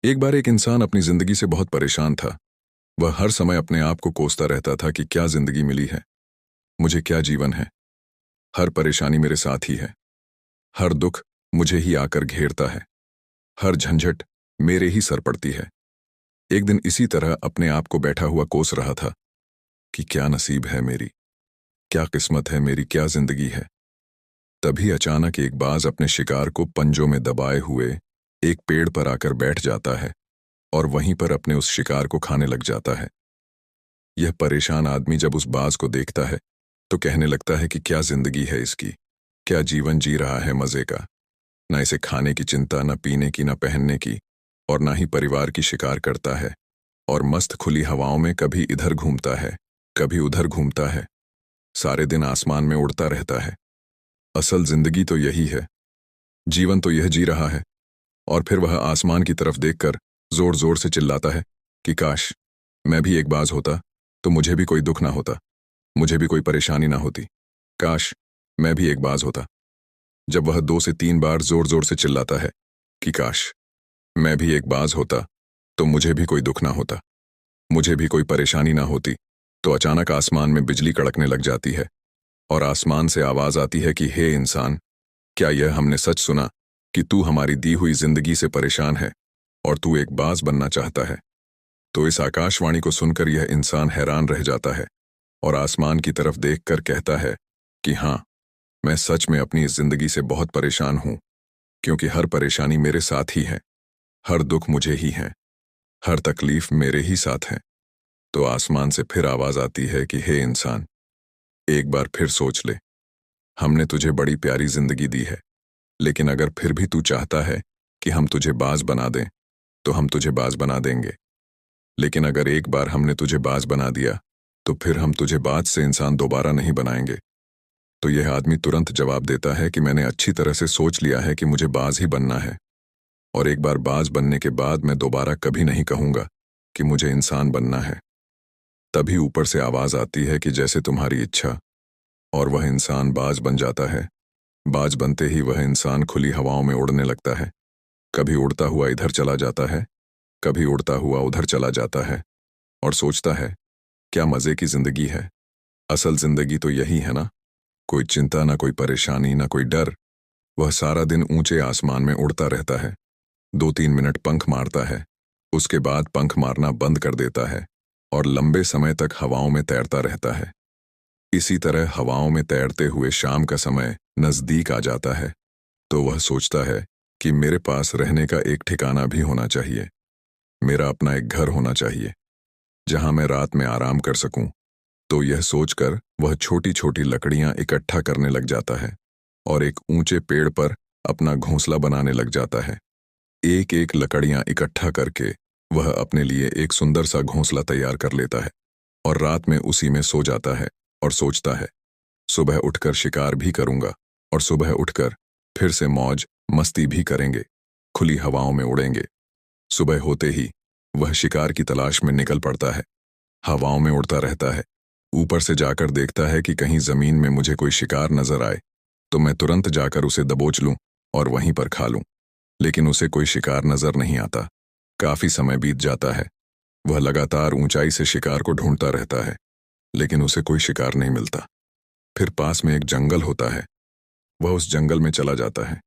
एक बार एक इंसान अपनी जिंदगी से बहुत परेशान था। वह हर समय अपने आप को कोसता रहता था कि क्या जिंदगी मिली है, मुझे क्या जीवन है। हर परेशानी मेरे साथ ही है, हर दुख मुझे ही आकर घेरता है, हर झंझट मेरे ही सर पड़ती है। एक दिन इसी तरह अपने आप को बैठा हुआ कोस रहा था कि क्या नसीब है मेरी, क्या किस्मत है मेरी, क्या जिंदगी है। तभी अचानक एक बाज अपने शिकार को पंजों में दबाए हुए एक पेड़ पर आकर बैठ जाता है और वहीं पर अपने उस शिकार को खाने लग जाता है। यह परेशान आदमी जब उस बाज को देखता है तो कहने लगता है कि क्या जिंदगी है इसकी, क्या जीवन जी रहा है मजे का। ना इसे खाने की चिंता, ना पीने की, ना पहनने की, और ना ही परिवार की शिकार करता है। और मस्त खुली हवाओं में कभी इधर घूमता है, कभी उधर घूमता है, सारे दिन आसमान में उड़ता रहता है। असल जिंदगी तो यही है, जीवन तो यह जी रहा है। और फिर वह आसमान की तरफ देखकर जोर जोर से चिल्लाता है कि काश मैं भी एक बाज होता तो मुझे भी कोई दुख ना होता, मुझे भी कोई परेशानी ना होती। काश मैं भी एक बाज होता। जब वह 2 से 3 बार जोर जोर से चिल्लाता है कि काश मैं भी एक बाज होता तो मुझे भी कोई दुख ना होता, मुझे भी कोई परेशानी ना होती, तो अचानक आसमान में बिजली कड़कने लग जाती है और आसमान से आवाज आती है कि हे इंसान, क्या यह हमने सच सुना कि तू हमारी दी हुई जिंदगी से परेशान है और तू एक बाज बनना चाहता है। तो इस आकाशवाणी को सुनकर यह इंसान हैरान रह जाता है और आसमान की तरफ देखकर कहता है कि हाँ, मैं सच में अपनी इस जिंदगी से बहुत परेशान हूं, क्योंकि हर परेशानी मेरे साथ ही है, हर दुख मुझे ही है, हर तकलीफ मेरे ही साथ है। तो आसमान से फिर आवाज आती है कि हे इंसान, एक बार फिर सोच ले, हमने तुझे बड़ी प्यारी जिंदगी दी है, लेकिन अगर फिर भी तू चाहता है कि हम तुझे बाज बना दें तो हम तुझे बाज बना देंगे। लेकिन अगर एक बार हमने तुझे बाज बना दिया तो फिर हम तुझे बाज से इंसान दोबारा नहीं बनाएंगे। तो यह आदमी तुरंत जवाब देता है कि मैंने अच्छी तरह से सोच लिया है कि मुझे बाज ही बनना है, और एक बार बाज बनने के बाद मैं दोबारा कभी नहीं कहूंगा कि मुझे इंसान बनना है। तभी ऊपर से आवाज आती है कि जैसे तुम्हारी इच्छा, और वह इंसान बाज बन जाता है। बाज बनते ही वह इंसान खुली हवाओं में उड़ने लगता है, कभी उड़ता हुआ इधर चला जाता है, कभी उड़ता हुआ उधर चला जाता है, और सोचता है क्या मजे की जिंदगी है। असल जिंदगी तो यही है ना, कोई चिंता, ना कोई परेशानी, ना कोई डर। वह सारा दिन ऊंचे आसमान में उड़ता रहता है, 2-3 मिनट पंख मारता है, उसके बाद पंख मारना बंद कर देता है और लंबे समय तक हवाओं में तैरता रहता है। इसी तरह हवाओं में तैरते हुए शाम का समय नजदीक आ जाता है, तो वह सोचता है कि मेरे पास रहने का एक ठिकाना भी होना चाहिए, मेरा अपना एक घर होना चाहिए जहां मैं रात में आराम कर सकूं। तो यह सोचकर वह छोटी छोटी लकड़ियां इकट्ठा करने लग जाता है और एक ऊंचे पेड़ पर अपना घोंसला बनाने लग जाता है। एक एक लकड़ियां इकट्ठा करके वह अपने लिए एक सुंदर सा घोंसला तैयार कर लेता है और रात में उसी में सो जाता है और सोचता है सुबह उठकर शिकार भी करूंगा, और सुबह उठकर फिर से मौज मस्ती भी करेंगे, खुली हवाओं में उड़ेंगे। सुबह होते ही वह शिकार की तलाश में निकल पड़ता है, हवाओं में उड़ता रहता है। ऊपर से जाकर देखता है कि कहीं जमीन में मुझे कोई शिकार नजर आए तो मैं तुरंत जाकर उसे दबोच लूं और वहीं पर खा लूं। लेकिन उसे कोई शिकार नजर नहीं आता। काफी समय बीत जाता है, वह लगातार ऊंचाई से शिकार को ढूंढता रहता है, लेकिन उसे कोई शिकार नहीं मिलता। फिर पास में एक जंगल होता है, वह उस जंगल में चला जाता है,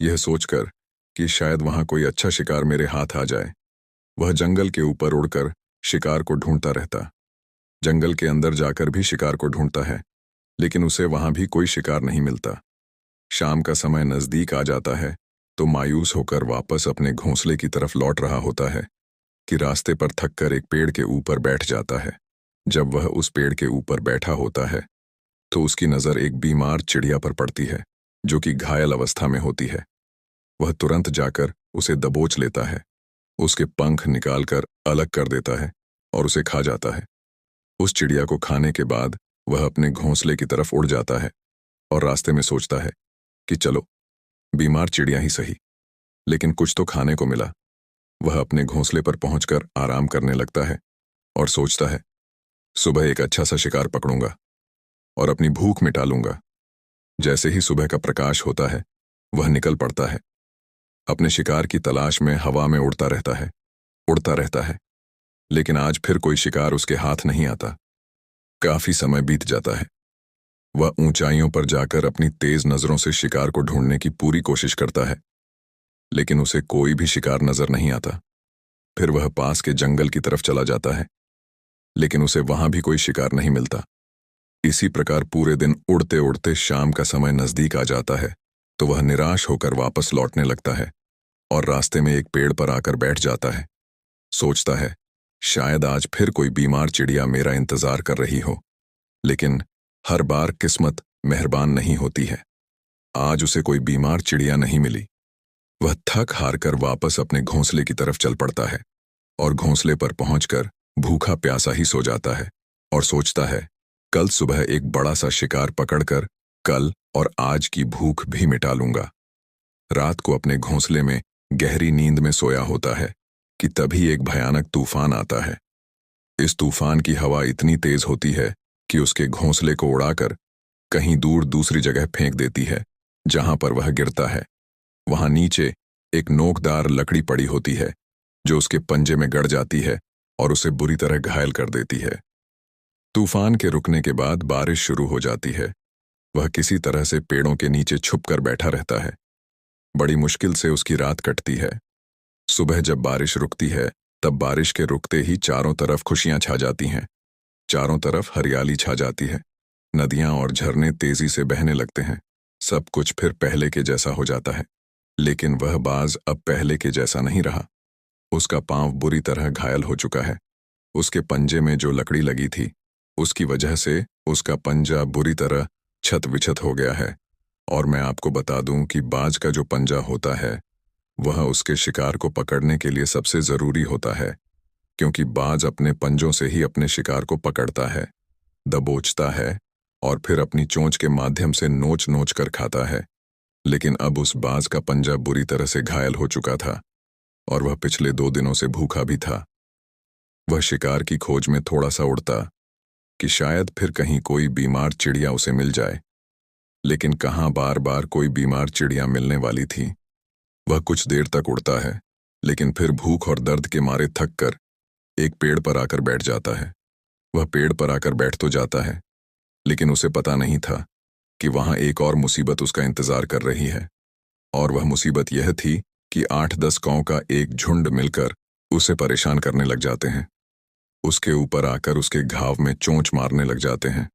यह सोचकर कि शायद वहां कोई अच्छा शिकार मेरे हाथ आ जाए। वह जंगल के ऊपर उड़कर शिकार को ढूंढता रहता, जंगल के अंदर जाकर भी शिकार को ढूंढता है, लेकिन उसे वहां भी कोई शिकार नहीं मिलता। शाम का समय नजदीक आ जाता है, तो मायूस होकर वापस अपने घोंसले की तरफ लौट रहा होता है कि रास्ते पर थककर एक पेड़ के ऊपर बैठ जाता है। जब वह उस पेड़ के ऊपर बैठा होता है तो उसकी नजर एक बीमार चिड़िया पर पड़ती है जो कि घायल अवस्था में होती है। वह तुरंत जाकर उसे दबोच लेता है, उसके पंख निकालकर अलग कर देता है और उसे खा जाता है। उस चिड़िया को खाने के बाद वह अपने घोंसले की तरफ उड़ जाता है और रास्ते में सोचता है कि चलो, बीमार चिड़िया ही सही, लेकिन कुछ तो खाने को मिला। वह अपने घोंसले पर पहुंचकर आराम करने लगता है और सोचता है सुबह एक अच्छा सा शिकार पकड़ूंगा और अपनी भूख मिटा लूंगा। जैसे ही सुबह का प्रकाश होता है वह निकल पड़ता है। अपने शिकार की तलाश में हवा में उड़ता रहता है। लेकिन आज फिर कोई शिकार उसके हाथ नहीं आता। काफी समय बीत जाता है। वह ऊंचाइयों पर जाकर अपनी तेज नजरों से शिकार को ढूंढने की पूरी कोशिश करता है, लेकिन उसे कोई भी शिकार नजर नहीं आता। फिर वह पास के जंगल की तरफ चला जाता है, लेकिन उसे वहां भी कोई शिकार नहीं मिलता। इसी प्रकार पूरे दिन उड़ते उड़ते शाम का समय नजदीक आ जाता है, तो वह निराश होकर वापस लौटने लगता है और रास्ते में एक पेड़ पर आकर बैठ जाता है। सोचता है, शायद आज फिर कोई बीमार चिड़िया मेरा इंतजार कर रही हो। लेकिन हर बार किस्मत मेहरबान नहीं होती है। आज उसे कोई बीमार चिड़िया नहीं मिली। वह थक हार कर वापस अपने घोंसले की तरफ चल पड़ता है और घोंसले पर पहुंचकर भूखा प्यासा ही सो जाता है और सोचता है, कल सुबह एक बड़ा सा शिकार पकड़कर कल और आज की भूख भी मिटा लूंगा। रात को अपने घोंसले में गहरी नींद में सोया होता है कि तभी एक भयानक तूफान आता है। इस तूफान की हवा इतनी तेज होती है कि उसके घोंसले को उड़ाकर कहीं दूर दूसरी जगह फेंक देती है, जहां पर वह गिरता है। वहां नीचे एक नोकदार लकड़ी पड़ी होती है, जो उसके पंजे में गड़ जाती है और उसे बुरी तरह घायल कर देती है। तूफान के रुकने के बाद बारिश शुरू हो जाती है। वह किसी तरह से पेड़ों के नीचे छुपकर बैठा रहता है। बड़ी मुश्किल से उसकी रात कटती है। सुबह जब बारिश रुकती है, तब बारिश के रुकते ही चारों तरफ खुशियां छा जाती हैं। चारों तरफ हरियाली छा जाती है। नदियां और झरने तेजी से बहने लगते हैं। सब कुछ फिर पहले के जैसा हो जाता है। लेकिन वह बाज अब पहले के जैसा नहीं रहा। उसका पांव बुरी तरह घायल हो चुका है। उसके पंजे में जो लकड़ी लगी थी, उसकी वजह से उसका पंजा बुरी तरह छत विछत हो गया है। और मैं आपको बता दूं कि बाज का जो पंजा होता है, वह उसके शिकार को पकड़ने के लिए सबसे जरूरी होता है, क्योंकि बाज अपने पंजों से ही अपने शिकार को पकड़ता है, दबोचता है और फिर अपनी चोंच के माध्यम से नोच नोच कर खाता है। लेकिन अब उस बाज का पंजा बुरी तरह से घायल हो चुका था और वह पिछले 2 दिनों से भूखा भी था। वह शिकार की खोज में थोड़ा सा उड़ता कि शायद फिर कहीं कोई बीमार चिड़िया उसे मिल जाए, लेकिन कहाँ बार बार कोई बीमार चिड़िया मिलने वाली थी। वह कुछ देर तक उड़ता है, लेकिन फिर भूख और दर्द के मारे थक कर एक पेड़ पर आकर बैठ जाता है। वह पेड़ पर आकर बैठ तो जाता है, लेकिन उसे पता नहीं था कि वहां एक और मुसीबत उसका इंतजार कर रही है। और वह मुसीबत यह थी कि 8-10 कांव का एक झुंड मिलकर उसे परेशान करने लग जाते हैं। उसके ऊपर आकर उसके घाव में चोंच मारने लग जाते हैं।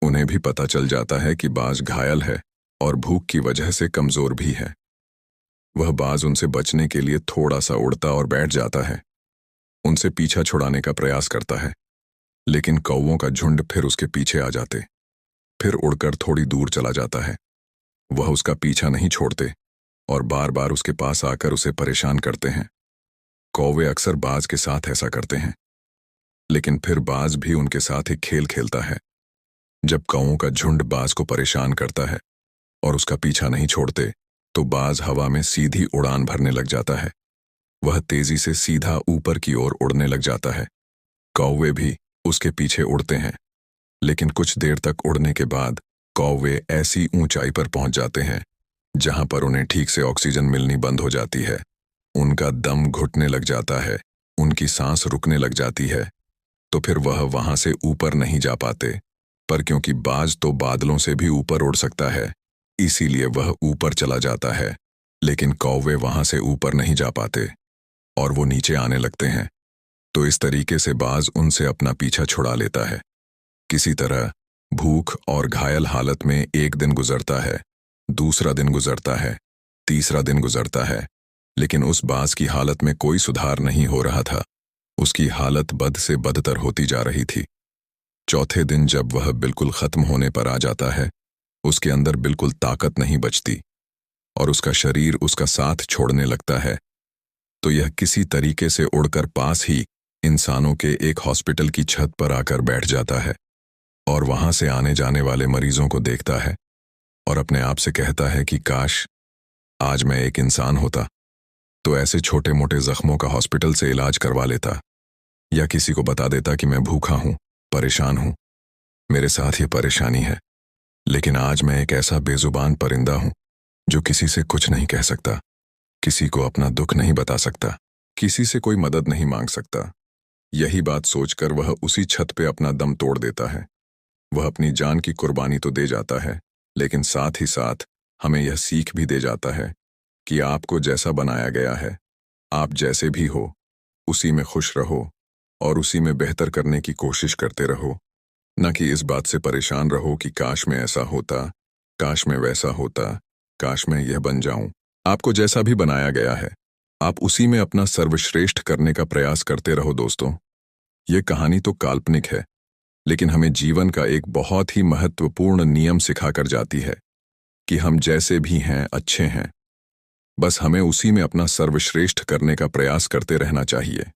उन्हें भी पता चल जाता है कि बाज घायल है और भूख की वजह से कमजोर भी है। वह बाज उनसे बचने के लिए थोड़ा सा उड़ता और बैठ जाता है। उनसे पीछा छुड़ाने का प्रयास करता है, लेकिन कौवों का झुंड फिर उसके पीछे आ जाते, फिर उड़कर थोड़ी दूर चला जाता है। वह उसका पीछा नहीं छोड़ते और बार बार उसके पास आकर उसे परेशान करते हैं। कौवे अक्सर बाज के साथ ऐसा करते हैं, लेकिन फिर बाज भी उनके साथ एक खेल खेलता है। जब कौवों का झुंड बाज को परेशान करता है और उसका पीछा नहीं छोड़ते, तो बाज हवा में सीधी उड़ान भरने लग जाता है। वह तेजी से सीधा ऊपर की ओर उड़ने लग जाता है। कौवे भी उसके पीछे उड़ते हैं, लेकिन कुछ देर तक उड़ने के बाद कौवे ऐसी ऊंचाई पर पहुंच जाते हैं जहां पर उन्हें ठीक से ऑक्सीजन मिलनी बंद हो जाती है। उनका दम घुटने लग जाता है, उनकी सांस रुकने लग जाती है। तो फिर वह वहां से ऊपर नहीं जा पाते, पर क्योंकि बाज तो बादलों से भी ऊपर उड़ सकता है, इसीलिए वह ऊपर चला जाता है। लेकिन कौवे वहां से ऊपर नहीं जा पाते और वो नीचे आने लगते हैं। तो इस तरीके से बाज उनसे अपना पीछा छुड़ा लेता है। किसी तरह भूख और घायल हालत में एक दिन गुजरता है, दूसरा दिन गुजरता है, तीसरा दिन गुजरता है, लेकिन उस बाज की हालत में कोई सुधार नहीं हो रहा था। उसकी हालत बद से बदतर होती जा रही थी। चौथे दिन जब वह बिल्कुल खत्म होने पर आ जाता है, उसके अंदर बिल्कुल ताकत नहीं बचती और उसका शरीर उसका साथ छोड़ने लगता है। तो यह किसी तरीके से उड़कर पास ही इंसानों के एक हॉस्पिटल की छत पर आकर बैठ जाता है और वहां से आने जाने वाले मरीजों को देखता है और अपने आप से कहता है कि काश आज मैं एक इंसान होता, तो ऐसे छोटे मोटे जख्मों का हॉस्पिटल से इलाज करवा लेता, या किसी को बता देता कि मैं भूखा हूं, परेशान हूं, मेरे साथ ये परेशानी है। लेकिन आज मैं एक ऐसा बेजुबान परिंदा हूं जो किसी से कुछ नहीं कह सकता। किसी को अपना दुख नहीं बता सकता, किसी से कोई मदद नहीं मांग सकता। यही बात सोचकर वह उसी छत पे अपना दम तोड़ देता है। वह अपनी जान की कुर्बानी तो दे जाता है, लेकिन साथ ही साथ हमें यह सीख भी दे जाता है कि आपको जैसा बनाया गया है, आप जैसे भी हो, उसी में खुश रहो और उसी में बेहतर करने की कोशिश करते रहो। न कि इस बात से परेशान रहो कि काश मैं ऐसा होता, काश मैं वैसा होता, काश मैं यह बन जाऊं। आपको जैसा भी बनाया गया है, आप उसी में अपना सर्वश्रेष्ठ करने का प्रयास करते रहो दोस्तों। ये कहानी तो काल्पनिक है, लेकिन हमें जीवन का एक बहुत ही महत्वपूर्ण नियम सिखाकर जाती है कि हम जैसे भी हैं अच्छे हैं। बस हमें उसी में अपना सर्वश्रेष्ठ करने का प्रयास करते रहना चाहिए।